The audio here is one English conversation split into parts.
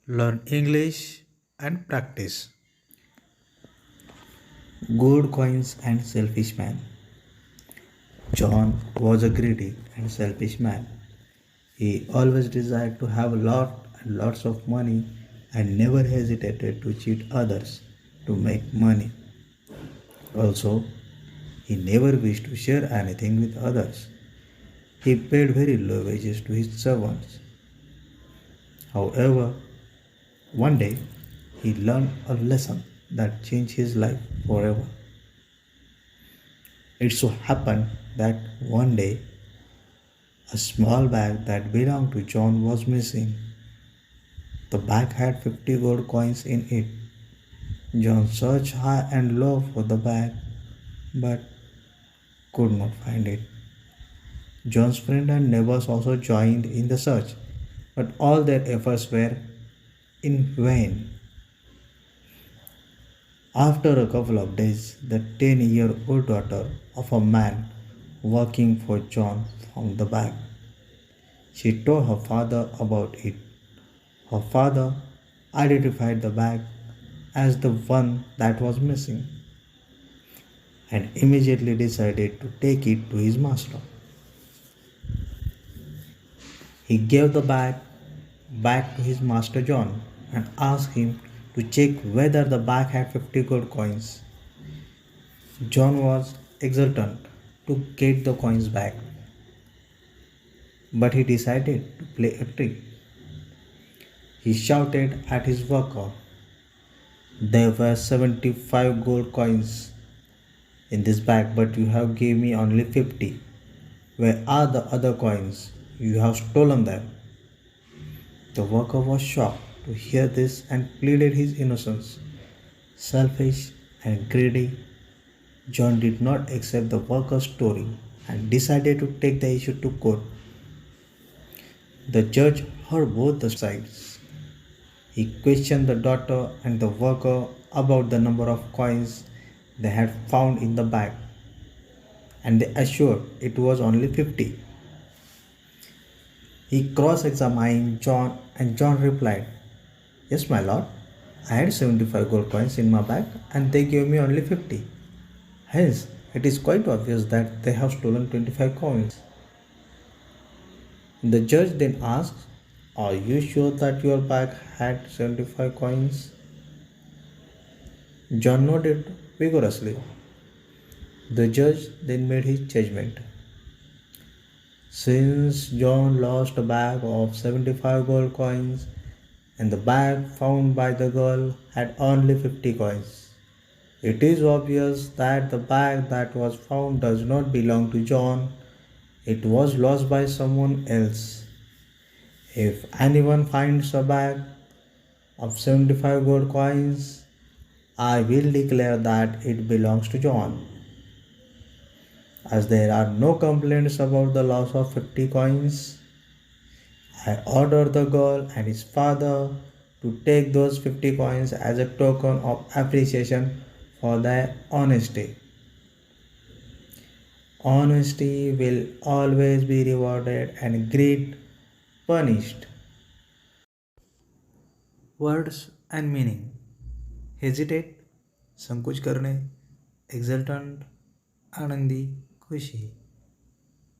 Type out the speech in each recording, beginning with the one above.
learn English and practice. Gold coins and selfish man. John was a greedy and selfish man. He always desired to have a lot and lots of money and never hesitated to cheat others to make money. Also, he never wished to share anything with others. He paid very low wages to his servants. However, one day he learned a lesson that changed his life forever. It so happened that one day a small bag that belonged to John was missing. The bag had 50 gold coins in it. John searched high and low for the bag but could not find it. John's friends and neighbors also joined in the search, but all their efforts were in vain. After a couple of days, the 10-year-old daughter of a man working for John found the bag. She told her father about it. Her father identified the bag as the one that was missing and immediately decided to take it to his master. He gave the bag back to his master John and asked him to check whether the bag had 50 gold coins. John was exultant to get the coins back, but he decided to play a trick. He shouted at his worker, "There were 75 gold coins in this bag, but you have given me only 50. Where are the other coins? You have stolen them." The worker was shocked to hear this and pleaded his innocence. Selfish and greedy, John did not accept the worker's story and decided to take the issue to court. The judge heard both the sides. He questioned the daughter and the worker about the number of coins they had found in the bag, and they assured it was only 50. He cross-examined John and John replied, "Yes, my lord, I had 75 gold coins in my bag and they gave me only 50. Hence, it is quite obvious that they have stolen 25 coins." The judge then asked, "Are you sure that your bag had 75 coins?" John nodded vigorously. The judge then made his judgment. Since John lost a bag of 75 gold coins and the bag found by the girl had only 50 coins, it is obvious that the bag that was found does not belong to John. It was lost by someone else. If anyone finds a bag of 75 gold coins, I will declare that it belongs to John. As there are no complaints about the loss of 50 coins, I order the girl and his father to take those 50 coins as a token of appreciation for their honesty. Honesty will always be rewarded and greed punished. Words and meaning. Hesitate, संकोच करणे, exultant, Anandi, खुशी.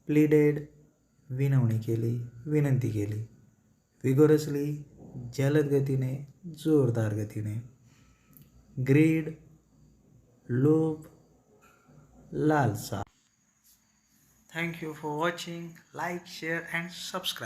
Pleaded, विनवणी केली, विनंती केली. Vigorously, जलद गतीने, जोरदार गतीने. Greed, लोभ, लालसा. Thank you for watching. Like, share and subscribe.